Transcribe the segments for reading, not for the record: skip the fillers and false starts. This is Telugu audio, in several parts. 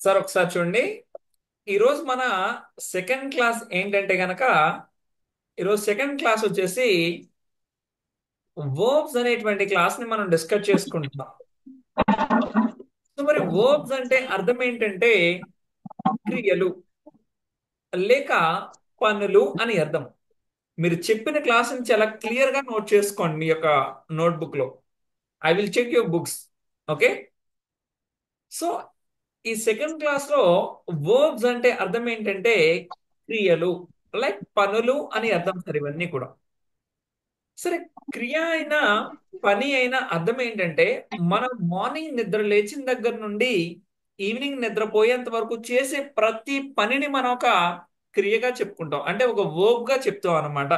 సార్ ఒకసారి చూడండి. ఈరోజు మన సెకండ్ క్లాస్ ఏంటంటే గనక ఈరోజు సెకండ్ క్లాస్ వచ్చేసి వర్బ్స్ అనేటువంటి క్లాస్ ని మనం డిస్కస్ చేసుకుంటున్నాం. సో మరి వర్బ్స్ అంటే అర్థం ఏంటంటే క్రియలు లేక పనులు అని అర్థం. మీరు చెప్పిన క్లాస్ ని చాలా క్లియర్ గా నోట్ చేసుకోండి మీ యొక్క నోట్బుక్ లో. I will check your books. Okay. So ఈ సెకండ్ క్లాస్ లో వర్బ్స్ అంటే అర్థం ఏంటంటే క్రియలు లైక్ పనులు అని అర్థం సార్ ఇవన్నీ కూడా. సరే, క్రియ అయినా పని అయినా అర్థం ఏంటంటే మనం మార్నింగ్ నిద్ర లేచిన దగ్గర నుండి ఈవినింగ్ నిద్రపోయేంత వరకు చేసే ప్రతి పనిని మనం ఒక క్రియగా చెప్పుకుంటాం, అంటే ఒక వర్బ్ గా చెప్తాం అన్నమాట.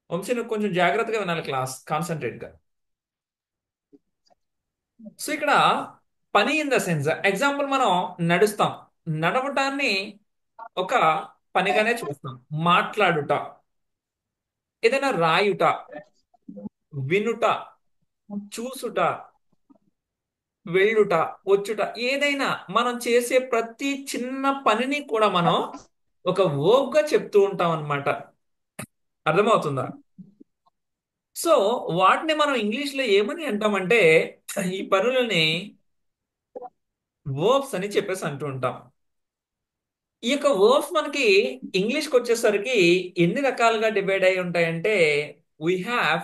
వంశీ నువ్వు కొంచెం జాగ్రత్తగా వినాలి, క్లాస్ కాన్సన్ట్రేట్ గా. సో ఇక్కడ పని ఇన్ ద సెన్స్ ఎగ్జాంపుల్ మనం నడుస్తాం. నడవటాన్ని ఒక పనిగానే చూస్తాం. మాట్లాడుట, ఏదైనా రాయుట, వినుట, చూసుట, వెళ్ళుట, వచ్చుట, ఏదైనా మనం చేసే ప్రతి చిన్న పనిని కూడా మనం ఒక వర్బ్ గా చెప్తూ ఉంటాం అన్నమాట. అర్థమవుతుందా? సో వాటిని మనం ఇంగ్లీష్ లో ఏమని అంటామంటే ఈ పనులని వర్బ్స్ అని చెప్పేసి అంటూ ఉంటాం. ఈ యొక్క వర్బ్స్ మనకి ఇంగ్లీష్ కి వచ్చేసరికి ఎన్ని రకాలుగా డివైడ్ అయి ఉంటాయంటే వీ హ్యావ్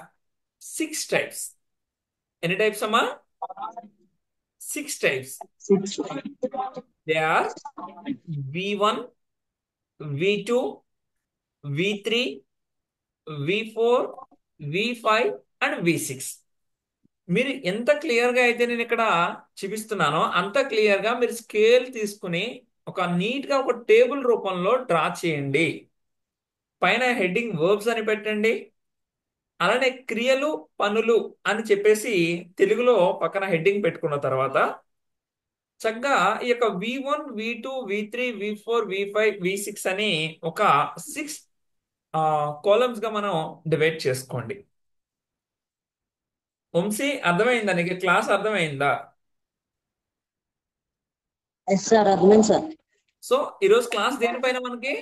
6 టైప్స్. ఎన్ని టైప్స్ అమ్మా? 6 types. Six. They are V1, V2, V3, V4, V5 and V6. మీరు ఎంత క్లియర్ గా అయితే నేను ఇక్కడ చూపిస్తున్నానో అంత క్లియర్ గా మీరు స్కేల్ తీసుకుని ఒక నీట్ గా ఒక టేబుల్ రూపంలో డ్రా చేయండి. పైన హెడ్డింగ్ వర్బ్స్ అని పెట్టండి. అలానే క్రియలు పనులు అని చెప్పేసి తెలుగులో పక్కన హెడ్డింగ్ పెట్టుకున్న తర్వాత చక్కగా ఈ యొక్క V1, V2, V3, V4, V5, V6 అని ఒక 6 కాలమ్స్ గా మనం డివైడ్ చేసుకోండి. వంశీ అర్థమైందా? నీకు క్లాస్ అర్థమైందా? Yes, sir. Admin, sir. So ఈరోజు క్లాస్ దేనిపైన మనకి?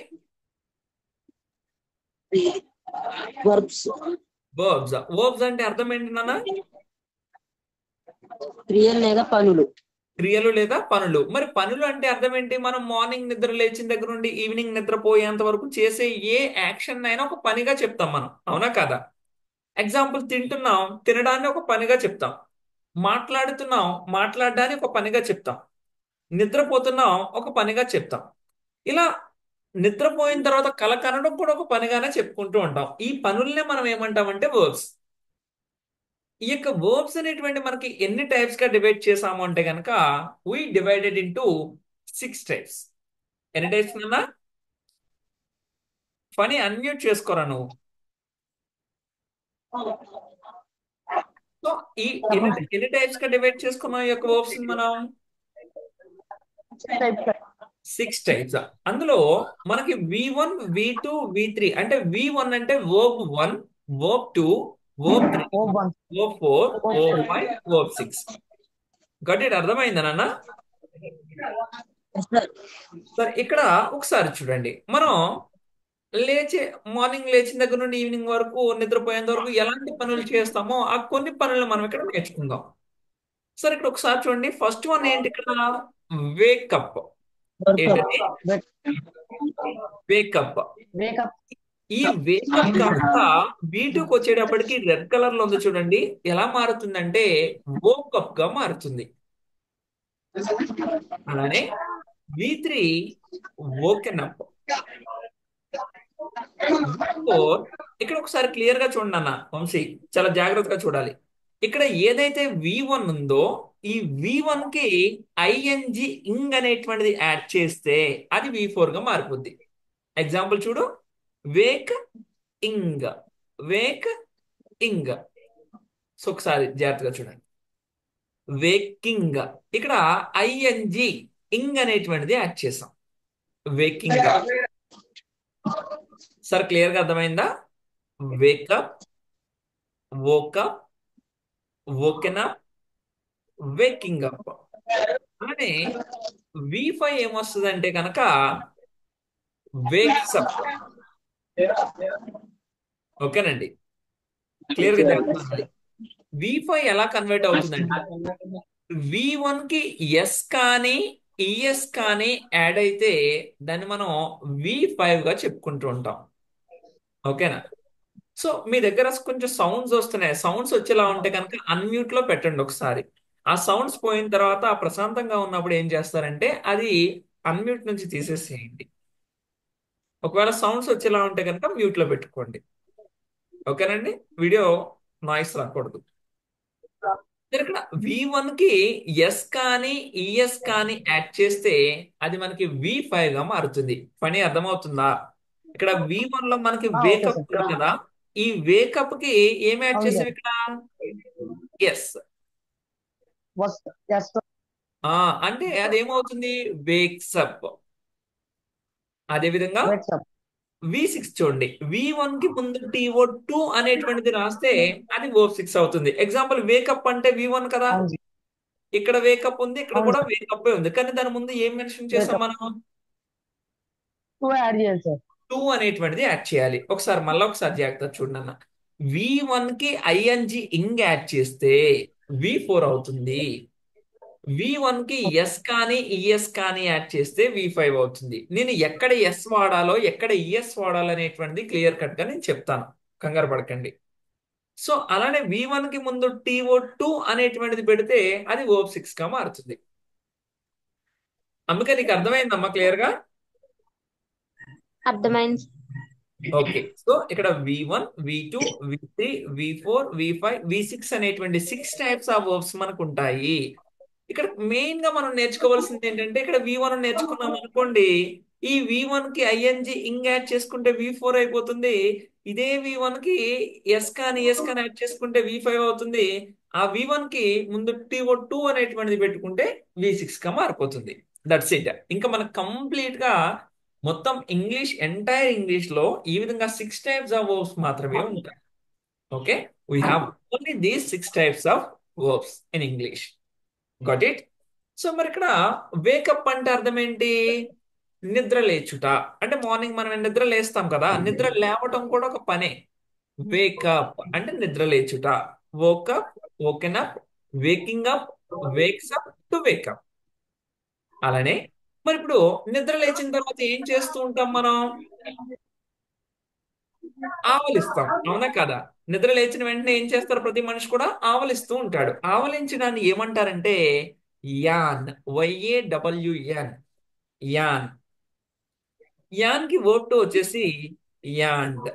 Verbs. వర్బ్స్. వర్బ్స్ అంటే అర్థం ఏంటి నాన్న? క్రియలు లేదా పనులు. క్రియలు లేదా పనులు. మరి పనులు అంటే అర్థం ఏంటి? మనం మార్నింగ్ నిద్ర లేచిన దగ్గర నుండి ఈవినింగ్ నిద్రపోయేంత వరకు చేసే ఏ యాక్షన్ అయినా ఒక పనిగా చెప్తాం మనం, అవునా కదా? ఎగ్జాంపుల్, తింటున్నాం, తినడాన్ని ఒక పనిగా చెప్తాం. మాట్లాడుతున్నాం, మాట్లాడడాన్ని ఒక పనిగా చెప్తాం. నిద్రపోతున్నాం, ఒక పనిగా చెప్తాం. ఇలా నిద్రపోయిన తర్వాత కల కనడం కూడా ఒక పనిగానే చెప్పుకుంటూ ఉంటాం. ఈ పనుల్నే మనం ఏమంటామంటే వర్బ్స్. ఈ యొక్క వర్బ్స్ అనేటువంటి మనకి ఎన్ని టైప్స్ గా డివైడ్ చేసాము అంటే కనుక వీ డివైడెడ్ ఇంటూ 6 టైప్స్. ఎన్ని టైప్స్ అన్నా? పని అన్మ్యూట్ చేసుకోరా నువ్వు. సో ఈ ఎన్ని ఎన్ని టైప్స్ గా డివైడ్ చేసుకున్నాం ఈ యొక్క వర్బ్స్ మనం? 6 టైప్స్. అందులో మనకి V1, V2, V3 అంటే V1 అంటే verb 1, verb 2, verb 3, Oh, one. Verb 4, verb 5, verb 6. Got it? అర్థమైందా నాన్న? Yes, sir. సరే, ఇక్కడ ఒకసారి చూడండి. మనం లేచే మార్నింగ్ లేచిన దగ్గర నుండి ఈవినింగ్ వరకు నిద్రపోయేంత వరకు ఎలాంటి పనులు చేస్తామో ఆ కొన్ని పనులు మనం ఇక్కడ నేర్చుకుందాం. సరే, ఇక్కడ ఒకసారి చూడండి. ఫస్ట్ వన్ ఏంటి ఇక్కడ? వేకప్. Wake up. ఏంటది? వేకప్. Wake up. ఈ వేకప్ కాస్త వీటుకు వచ్చేటప్పటికి రెడ్ కలర్ లో ఉంది చూడండి. ఎలా మారుతుందంటే వోకప్ గా మారుతుంది. అలానే V3 వోకెన్ అప్. V4 ఇక్కడ ఒకసారి క్లియర్ గా చూడండి అన్న వంశీ, చాలా జాగ్రత్తగా చూడాలి. ఇక్కడ ఏదైతే V1 ఉందో ఈ V1 కి ఐఎన్జి ఇంగ్ అనేటువంటిది యాడ్ చేస్తే అది V4 గా మారిపోద్ది. ఎగ్జాంపుల్ చూడు. వేక్ ఇంగ్, వేక్ ఇంగ్. సో ఒకసారి జాగ్రత్తగా చూడండి. వేకింగ్, ఇక్కడ ఐఎన్జి ఇంగ్ అనేటువంటిది యాడ్ చేసాం. వేకింగ్. సార్ క్లియర్ గా అర్థమైందా? Wake up, woke up, woken up, waking up. అలానే V5 ఏమొస్తుంది అంటే కనుక వేక్స్ అప్. ఓకేనండి, క్లియర్ గా చెప్తున్నానండి. V5 ఎలా కన్వర్ట్ అవుతుందంటే V1 కి ఎస్ కానీ ఈఎస్ కానీ యాడ్ అయితే దాన్ని మనం V5 గా చెప్పుకుంటూ ఉంటాం. ఓకేనా? సో మీ దగ్గర కొంచెం సౌండ్స్ వస్తున్నాయి. సౌండ్స్ వచ్చేలా ఉంటే కనుక అన్మ్యూట్ లో పెట్టండి ఒకసారి. ఆ సౌండ్స్ పోయిన తర్వాత ప్రశాంతంగా ఉన్నప్పుడు ఏం చేస్తారంటే అది అన్మ్యూట్ నుంచి తీసేసేయండి. ఒకవేళ సౌండ్స్ వచ్చేలా ఉంటే కనుక మ్యూట్ లో పెట్టుకోండి. ఓకేనండి, వీడియో నాయిస్ రాకూడదు. ఇక్కడ V1 కి ఎస్ కానీ ఈఎస్ కానీ యాడ్ చేస్తే అది మనకి V5 గా మారుతుంది. పని అర్థమవుతుందా? ఇక్కడ V1 లో మనకి ఓకే వేకప్ సార్. ఉంది కదా, ఈ వేకప్ కి ఏం యాడ్ అవును చేసాం సార్. ఇక్కడ? ఎస్. ఎస్ అంటే అదేమవుతుంది? వేక్సప్. అదే విధంగా వాట్సాప్. V6 చూడండి. V1 కి ముందు TO2 అనేటువంటిది రాస్తే అది O6 అవుతుంది. ఎగ్జాంపుల్ వేకప్ అంటే V1 కదా, అవును సార్. ఇక్కడ వేకప్ ఉంది, ఇక్కడ అవును కూడా సార్. వేకప్ ఉంది, కానీ దాని ముందు ఏం మెన్షన్ చేసాం వాట్సాప్ మనం? 2 యాడ్ చేయాలి సార్. 2 అనేటువంటిది యాడ్ చేయాలి. ఒకసారి మళ్ళీ ఒకసారి జాగ్రత్త చూడండి అన్న. V1 కి ఐఎన్జి ఇంగ్ యాడ్ చేస్తే V4 అవుతుంది. V1 కి ఎస్ కానీ ఈఎస్ కానీ యాడ్ చేస్తే V5 అవుతుంది. నేను ఎక్కడ ఎస్ వాడాలో ఎక్కడ ఈఎస్ వాడాలో అనేటువంటిది క్లియర్ కట్ గా నేను చెప్తాను, కంగారు పడకండి. సో అలానే V1 కి ముందు TO2 అనేటువంటిది పెడితే అది O6 గా మారుతుంది. అందుకే నీకు అర్థమైందమ్మా క్లియర్ గా? అర్థమైంది. ఓకే, సో ఇక్కడ V1, V2, V3, V4, V5, V6 అనేటువంటి 6 టైప్స్ ఆఫ్ వర్బ్స్ మనకు ఉంటాయి. ఇక్కడ మెయిన్ గా మనం నేర్చుకోవాల్సింది ఏంటంటే ఇక్కడ V1 నేర్చుకున్నాం అనుకోండి, ఈ V1 కి ఐఎన్జి ఇంగ్ యాడ్ చేసుకుంటే V4 అయిపోతుంది. ఇదే V1 కి ఎస్ కానీ ఎస్ కానీ యాడ్ చేసుకుంటే V5 అవుతుంది. ఆ V1 కి ముందు TO2 అనేటువంటిది పెట్టుకుంటే V6 గా మారిపోతుంది. That's it. ఇంకా మనకు కంప్లీట్ గా మొత్తం ఇంగ్లీష్, ఎంటైర్ ఇంగ్లీష్ లో ఈ విధంగా 6 టైప్స్ ఆఫ్ వర్బ్స్ మాత్రమే ఉంటాయి. Okay, we have only these 6 types of verbs in English. Got it? So మరి ఇక్కడ వేకప్ అంటే అర్థం ఏంటి? నిద్ర లేచుట. అంటే మార్నింగ్ మనం నిద్ర లేస్తాం కదా, నిద్ర లేవటం కూడా ఒక పనే. వేకప్ అంటే నిద్ర లేచుట. Woke up, woken up, waking up, wakes up, to wake up. అలానే మరి ఇప్పుడు నిద్ర లేచిన తర్వాత ఏం చేస్తూ ఉంటాం మనం? ఆవలిస్తాం, అవునా కదా? నిద్ర లేచిన వెంటనే ఏం చేస్తారు? ప్రతి మనిషి కూడా ఆవలిస్తూ ఉంటాడు. ఆవలించడాన్ని ఏమంటారంటే యాన్. YAWN, an. యాన్ కి వర్బ్ 2 వచ్చేసి యాండ్.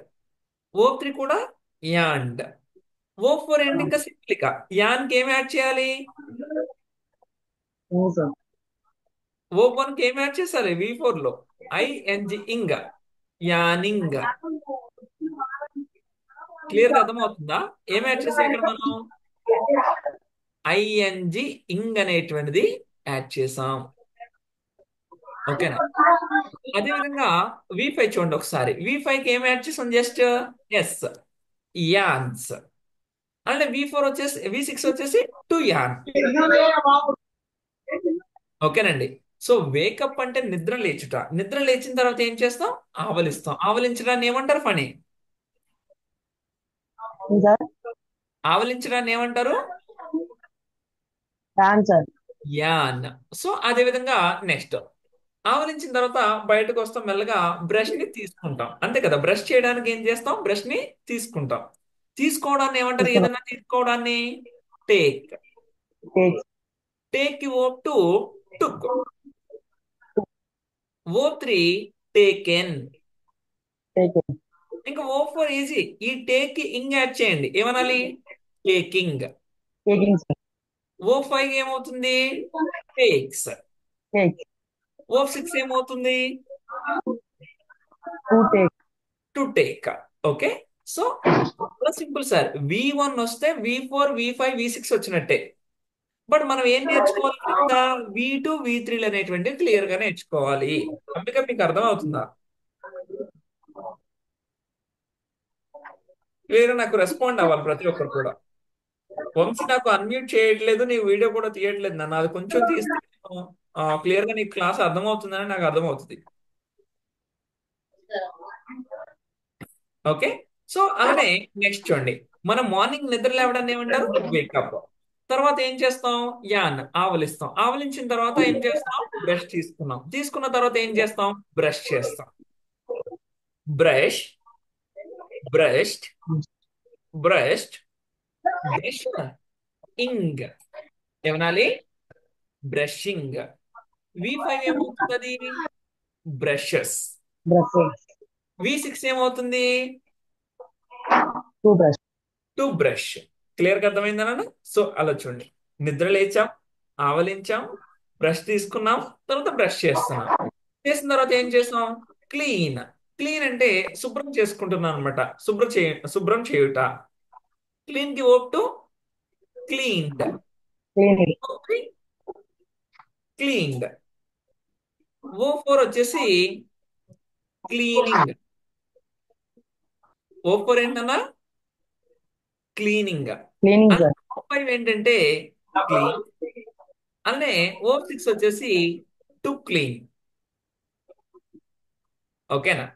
వర్బ్ 3 కూడా యాండ్. వర్బ్ 4 ఏంటి? ఇంకా సింపుల్. ఇక యాన్ కి ఏం యాడ్ చేయాలి? అవును సార్. వర్బ్ 1 కి ఏం యాడ్ చేశారు V4 లో? ఐఎన్జి ఇంగ్, యానింగ్. క్లియర్ గా అర్థమవుతుందా? ఏం యాడ్ చేసాం ఇక్కడ మనం? ఐఎన్జి ఇంగ్ అనేటువంటిది యాడ్ చేసాం. ఓకేనా? అదే విధంగా V5 చూడండి ఒకసారి. V5 కి ఏం యాడ్ చేసాం? జస్ట్ ఎస్, యాన్స్. అంటే V4 వచ్చేసి, V6 వచ్చేసి టు యాన్. ఓకేనండి. సో వేకప్ అంటే నిద్ర లేచుట. నిద్ర లేచిన తర్వాత ఏం చేస్తాం? ఆవలిస్తాం. ఆవలించడాన్ని ఏమంటారు? పని. సార్. ఆవలించడాన్ని ఏమంటారు? ఆన్సర్. యాన్. సో అదే విధంగా నెక్స్ట్ ఆవలించిన తర్వాత బయటకు వస్తాం, మెల్లగా బ్రష్ ని తీసుకుంటాం, అంతే కదా? బ్రష్ చేయడానికి ఏం చేస్తాం? బ్రష్ ని తీసుకుంటాం. తీసుకోవడాన్ని ఏమంటారు? ఏదైనా తీసుకోవడాన్ని టేక్. టేక్ కి వర్బ్ 2 టుక్. Verb 3 taken. ఇంకా వర్బ్ 4 ఈజీ. ఈ టేక్ కి ఇంగ్ యాడ్ చేయండి, ఏమనాలి? టేకింగ్. వర్బ్ 5 ఏమవుతుంది? టేక్స్. వర్బ్ 6 ఏమవుతుంది? To take. ఓకే, సో చాలా సింపుల్ సార్. V1 వస్తే V4, V5, V6 వచ్చినట్టే. బట్ మనం ఏం నేర్చుకోవాలి? ఇంకా V2, V3 అనేటువంటి క్లియర్ గా నేర్చుకోవాలి. అందుకే మీకు అర్థం అవుతుందా? క్లియర్ నాకు రెస్పాండ్ అవ్వాలి ప్రతి ఒక్కరు కూడా. వంశీ నాకు అన్మ్యూట్ చేయట్లేదు, నీ వీడియో కూడా తీయట్లేదు, నన్ను అది కొంచెం తీస్తే క్లియర్ గా నీకు క్లాస్ అర్థమవుతుందని నాకు అర్థమవుతుంది. ఓకే. సో అలానే నెక్స్ట్ చూడండి, మనం మార్నింగ్ నిద్ర లేవడాన్ని ఏమంటారు? వేకప్. తర్వాత ఏం చేస్తాం? యాన్ ఆవలిస్తాం. ఆవలించిన తర్వాత ఏం చేస్తాం? బ్రష్ తీసుకున్నాం. తీసుకున్న తర్వాత ఏం చేస్తాం? బ్రష్ చేస్తాం. బ్రష్, బ్రష్డ్, బ్రష్డ్, బ్రష్, ఇంగ్ ఏమనాలి? బ్రషింగ్. V5 ఏమవుతుంది? బ్రషెస్. బ్రష్. V6 ఏమవుతుంది? Two brush. To brush. Clear గా అర్థమైందా నాన్న? సో అలా చూడండి, నిద్ర లేచాం, ఆవలించాం, బ్రష్ తీసుకున్నాం, తర్వాత బ్రష్ చేస్తున్నాం. చేసిన తర్వాత ఏం చేసాం? క్లీన్. క్లీన్ అంటే శుభ్రం చేసుకుంటున్నాం అనమాట. శుభ్రం చేయుట. క్లీన్ కి O two cleaned. Cleaning. Cleaned. O4 వచ్చేసి క్లీనింగ్. O4 ఏంటన్నా? Cleaning. Cleaning and sir. O5 ఏంటంటే క్లీన్. అలానే O6 వచ్చేసి టు క్లీన్. ఓకేనా?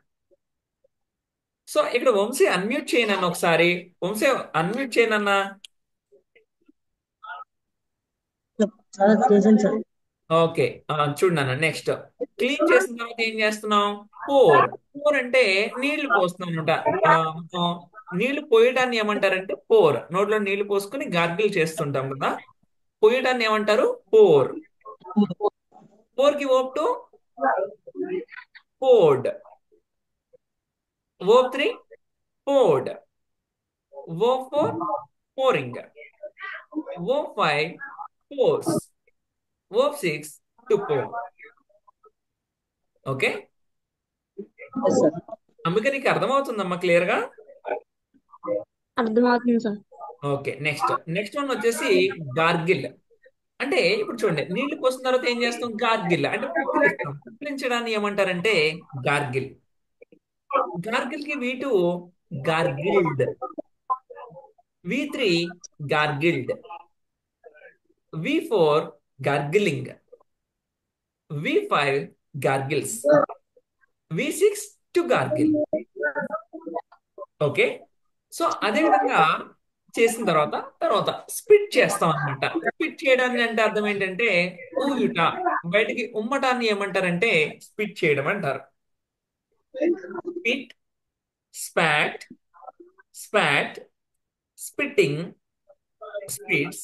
సో ఇక్కడ వంశీ అన్మ్యూట్ చేయనన్న ఒకసారి. వంశీ అన్మ్యూట్ చేయనన్నా. చాలా చేశాను సార్. ఓకే. చూడన్న నెక్స్ట్. క్లీన్ చేసిన తర్వాత ఏం చేస్తున్నాం? పోర్. పోర్ అంటే నీళ్లు పోస్తున్నాం అనమాట. మనం నీళ్లు పోయడాన్ని ఏమంటారంటే పోర్. నోట్లో నీళ్లు పోసుకొని గార్గిల్ చేస్తుంటాం కదా, పోయడాన్ని ఏమంటారు? పోర్. పోర్ కి O two poured. O3 poured. O4 pouring. O5 pours. O6 to pour. Okay. Yes sir. అందుకే నీకు అర్థమవుతుందమ్మా క్లియర్ గా? అర్థమవుతుంది sir. Okay. Next next one వచ్చేసి గార్గిల్. అంటే ఇప్పుడు చూడండి, నీళ్లు పోసిన తర్వాత ఏం చేస్తాం? గార్గిల్ అంటే పుక్కిలిస్తాం. పుక్కిలించడాన్ని ఏమంటారంటే గార్గిల్. గార్గిల్ కి V2 గార్గిల్డ్. V3 గార్గిల్డ్. V4 gargling. V5 gargles. V6 to gargle. Okay. So అదే విధంగా చేసిన తర్వాత తర్వాత స్పిట్ చేస్తాం అనమాట. స్పిట్ చేయడాన్ని అంటే అర్థం ఏంటంటే ఊయుట. బయటికి ఉమ్మటాన్ని ఏమంటారంటే స్పిట్ చేయడం అంటారు. Spit, spot, spot, spitting, spits,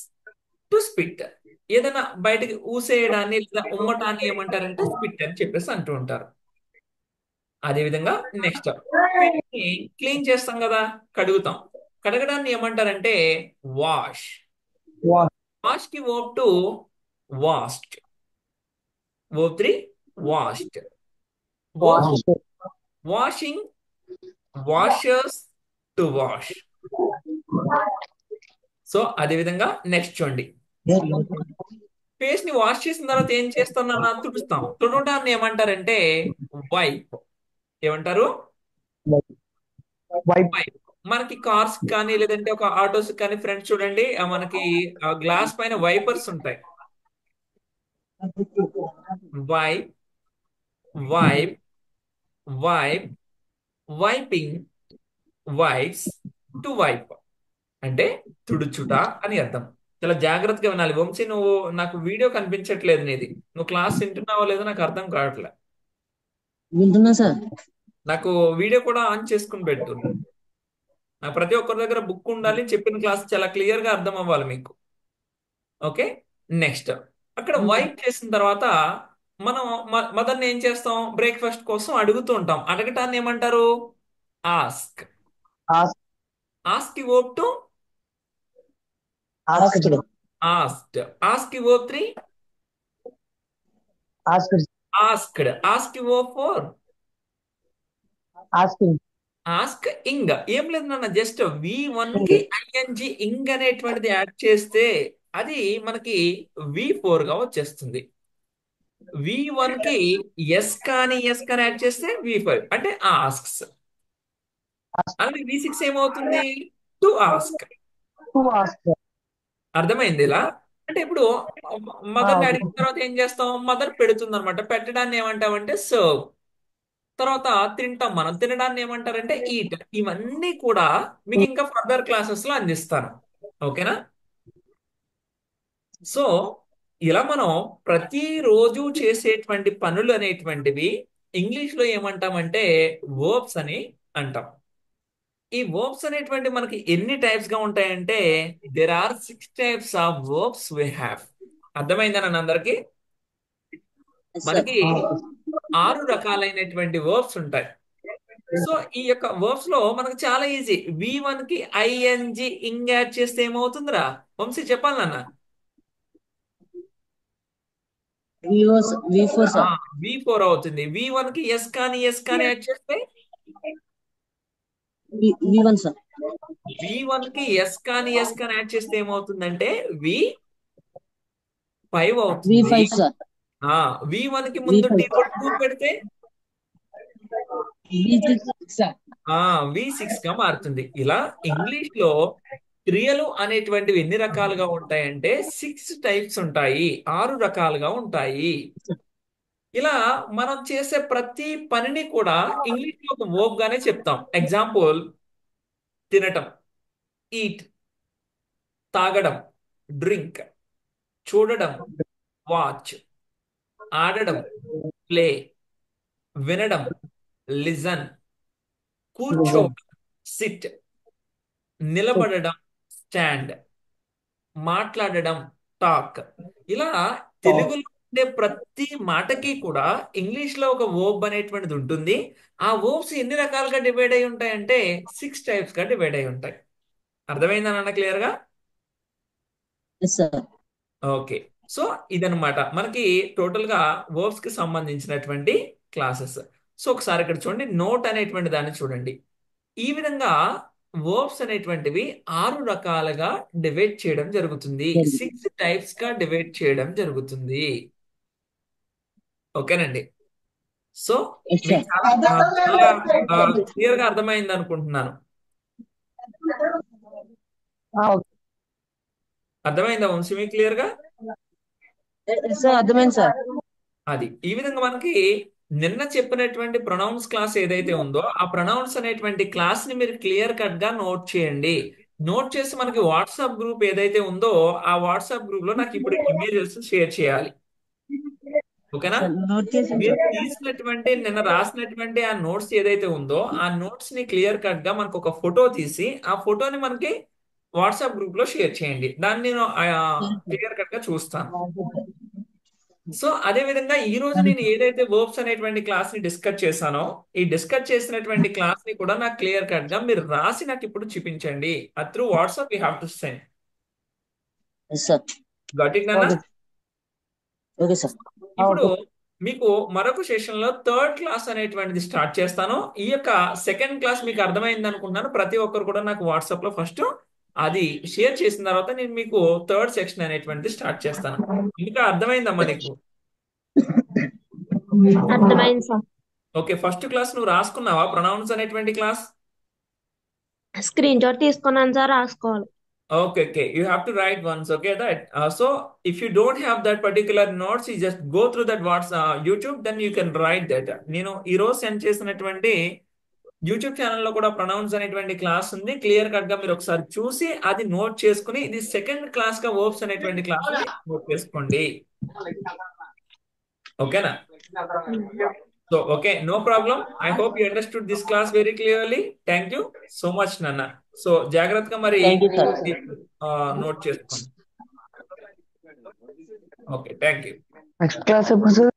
to spit. ఏదైనా బయటికి ఊసేయడాన్ని లేదా ఉమ్మటాన్ని ఏమంటారంటే స్పిట్ అని చెప్పేసి అంటూ ఉంటారు. అదే విధంగా నెక్స్ట్ ఫేస్ ని క్లీన్ చేస్తాం కదా, కడుగుతాం. కడగడాన్ని ఏమంటారంటే వాష్. వాష్. వాష్ కి verb to washed. O3 washed. Wash. Washing, washers, to wash. So అదే విధంగా నెక్స్ట్ చూడండి, ఫేస్ ని వాష్ చేసిన తర్వాత ఏం చేస్తాం నాన్న? తుడుస్తాం. తుడవడాన్ని ఏమంటారంటే వైప్. ఏమంటారు? వైప్. వైప్. మనకి కార్స్ కానీ లేదంటే ఒక ఆటోస్ కానీ ఫ్రంట్ చూడండి, మనకి గ్లాస్ పైన వైపర్స్ ఉంటాయి. Wipe, wipe, wipe, wiping, wipes, to wipe అంటే తుడుచుట అని అర్థం. చాలా జాగ్రత్తగా వినాలి. వంశీ, నువ్వు నాకు వీడియో కనిపించట్లేదు నీది. నువ్వు క్లాస్ వింటున్నావో లేదో నాకు అర్థం కావట్లే. వింటున్నా సార్. నాకు వీడియో కూడా ఆన్ చేసుకుని పెట్టు. ప్రతి ఒక్కరి దగ్గర బుక్ ఉండాలి. చెప్పిన క్లాస్ చాలా క్లియర్ గా అర్థం అవ్వాలి మీకు. ఓకే. నెక్స్ట్ అక్కడ వైప్ చేసిన తర్వాత మనం మదర్ని ఏం చేస్తాం? బ్రేక్ఫాస్ట్ కోసం అడుగుతూ ఉంటాం. అడగటాన్ని ఏమంటారు? ఆస్క్. ఆస్క్. ఆస్క్ కి verb to asked. Asked. Ask కి వర్బ్ 3 ఆస్క్డ్. ఆస్క్డ్. ఆస్క్ కి వర్బ్ 4 ఆస్కింగ్. ఆస్క్. ఇంగ్ ఏం లేదు నాన్న, జస్ట్ V1 కి ఐఎన్జి ఇంగ్ అనేటువంటిది యాడ్ చేస్తే అది మనకి V4 గా వచ్చేస్తుంది. V1 కి ఎస్ కానీ యాడ్ చేస్తే V5 అంటే ఆస్క్స్. అలాగే V6 ఏమవుతుంది? To ask. To ask. అర్థమైంది ఇలా? అంటే ఇప్పుడు మదర్ని అడిగిన తర్వాత ఏం చేస్తాం? మదర్ పెడుతుంది అనమాట. పెట్టడాన్ని ఏమంటామంటే సర్వ్. తర్వాత తింటాం, మనం తినడాన్ని ఏమంటారంటే ఈట్. ఇవన్నీ కూడా మీకు ఇంకా ఫర్దర్ క్లాసెస్ లో అందిస్తాను. ఓకేనా? సో ఇలా మనం ప్రతిరోజు చేసేటువంటి పనులు అనేటువంటివి ఇంగ్లీష్ లో ఏమంటామంటే వర్బ్స్ అని అంటాం. ఈ వర్బ్స్ అనేటువంటి మనకి ఎన్ని టైప్స్ గా ఉంటాయంటే there are 6 types of verbs we have. అర్థమైందా నన్ను అందరికి? Yes sir. మనకి 6 రకాలైనటువంటి వర్బ్స్ ఉంటాయి. సో ఈ యొక్క వర్బ్స్ లో మనకు చాలా ఈజీ. V1 కి ఐఎన్జి ఇంగ్ యాడ్ చేస్తే ఏమవుతుందిరా? వంశీ చెప్పాలి నాన్న. V4 sir. V4 అవుతుంది. V1 కి ఎస్ కానీ యాడ్ చేస్తే V1 సార్. V1 కి ఎస్ కానీ యాడ్ చేస్తే ఏమవుతుందంటే V5 అవుతుంది. V5 sir. V1 కి ముందు V5. T2 పెడితే V6 సార్. V6 గా మారుతుంది. ఇలా ఇంగ్లీష్ లో క్రియలు అనేటువంటివి ఎన్ని రకాలుగా ఉంటాయంటే 6 టైప్స్ ఉంటాయి. 6 రకాలుగా ఉంటాయి. ఇలా మనం చేసే ప్రతి పనిని కూడా ఇంగ్లీష్ లో ఒక వర్బ్ గానే చెప్తాం. ఎగ్జాంపుల్, తినటం, ఈట్. తాగడం, డ్రింక్. చూడడం, వాచ్. ఆడడం, ప్లే. వినడం, లిజన్. కూర్చోవడం, సిట్. నిలబడడం, స్టాండ్. మాట్లాడడం, టాక్. ఇలా తెలుగులో ఉండే ప్రతి మాటకి కూడా ఇంగ్లీష్ లో ఒక వర్బ్ అనేటువంటిది ఉంటుంది. ఆ వర్బ్స్ ఎన్ని రకాలుగా డివైడ్ అయి ఉంటాయంటే 6 టైప్స్ గా డివైడ్ అయి ఉంటాయి. అర్థమైందా నాన్న క్లియర్ గా? Yes sir. ఓకే. సో ఇదన్నమాట మనకి టోటల్ గా వర్బ్స్ కి సంబంధించినటువంటి క్లాసెస్. సో ఒకసారి ఇక్కడ చూడండి, నోట్ అనేటువంటి దాన్ని చూడండి. ఈ విధంగా వర్బ్స్ అనేటువంటివి 6 రకాలుగా డివైడ్ చేయడం జరుగుతుంది. 6 టైప్స్ గా డివైడ్ చేయడం జరుగుతుంది. ఓకేనండి? సో ఎస్ మీకు సార్. చాలా క్లియర్ గా అర్థమైంది అనుకుంటున్నాను. అర్థమైందా వంశీ మీకు క్లియర్ గా? ఎస్ సార్, అర్థమైంది సార్. అది ఈ విధంగా మనకి నిన్న చెప్పినటువంటి ప్రొనౌన్స్ క్లాస్ ఏదైతే ఉందో ఆ ప్రొనౌన్స్ అనేటువంటి క్లాస్ ని మీరు క్లియర్ కట్ గా నోట్ చేయండి. నోట్ చేసి మనకి వాట్సాప్ గ్రూప్ ఏదైతే ఉందో ఆ వాట్సాప్ గ్రూప్ లో నాకు ఇప్పుడు ఇమేజెస్ షేర్ చేయాలి. ఓకేనా? సార్ నోట్ చేసాను మీరు సార్. తీసినటువంటి నిన్న రాసినటువంటి ఆ నోట్స్ ఏదైతే ఉందో ఆ నోట్స్ ని క్లియర్ కట్ గా మనకు ఒక ఫోటో తీసి ఆ ఫోటోని మనకి వాట్సాప్ గ్రూప్ లో షేర్ చేయండి. దాన్ని నేను క్లియర్ కట్ గా చూస్తాను. సో అదే విధంగా ఈ రోజు నేను ఏదైతే వర్బ్స్ అనేటువంటి క్లాస్ ని డిస్కస్ చేశానో ఈ డిస్కస్ చేసినటువంటి క్లాస్ ని కూడా నాకు క్లియర్ కట్ గా మీరు రాసి నాకు ఇప్పుడు చూపించండి. అది through WhatsApp you have to send. Yes sir. Got it నాన్న? ఓకే. Okay sir. ఇప్పుడు మీకు మరొక సెషన్ లో థర్డ్ క్లాస్ అనేటువంటిది స్టార్ట్ చేస్తాను. ఈ యొక్క సెకండ్ క్లాస్ మీకు అర్థమైంది అనుకుంటున్నాను. ప్రతి ఒక్కరు కూడా నాకు వాట్సాప్ లో ఫస్ట్ అది షేర్ చేసిన తర్వాత నేను మీకు థర్డ్ సెక్షన్ అనేటువంటిది స్టార్ట్ చేస్తాను. ఇంకా అర్థమైందమ్మా నీకు? అర్థమైంది సార్. ఓకే, ఫస్ట్ క్లాస్ నువ్వు రాసుకున్నావా ప్రొనౌన్స్ అనేటువంటి క్లాస్? స్క్రీన్ షాట్ తీసుకున్నాను సార్, రాసుకోవాలి. Okay, you have to write once. Okay, that so if you don't have that particular notes, you just go through that what's YouTube, then you can write that. నేను ఈ రోజు సెండ్ చేసినటువంటి యూట్యూబ్ ఛానల్లో కూడా ప్రొనౌన్స్ అనేటువంటి క్లాస్ ఉంది. క్లియర్ కట్ గా మీరు ఒకసారి చూసి అది నోట్ చేసుకుని ఇది సెకండ్ క్లాస్ గా వర్బ్స్ అనేటువంటి క్లాస్ ని నోట్ చేసుకోండి. ఓకేనా? So okay, no problem. I hope you understood this class very clearly. Thank you so much నాన్న. సో జాగ్రత్తగా మరి థ్యాంక్ యూ సార్. నోట్ చేసుకోండి. Okay, thank you. Next class ఎప్పుడు సార్?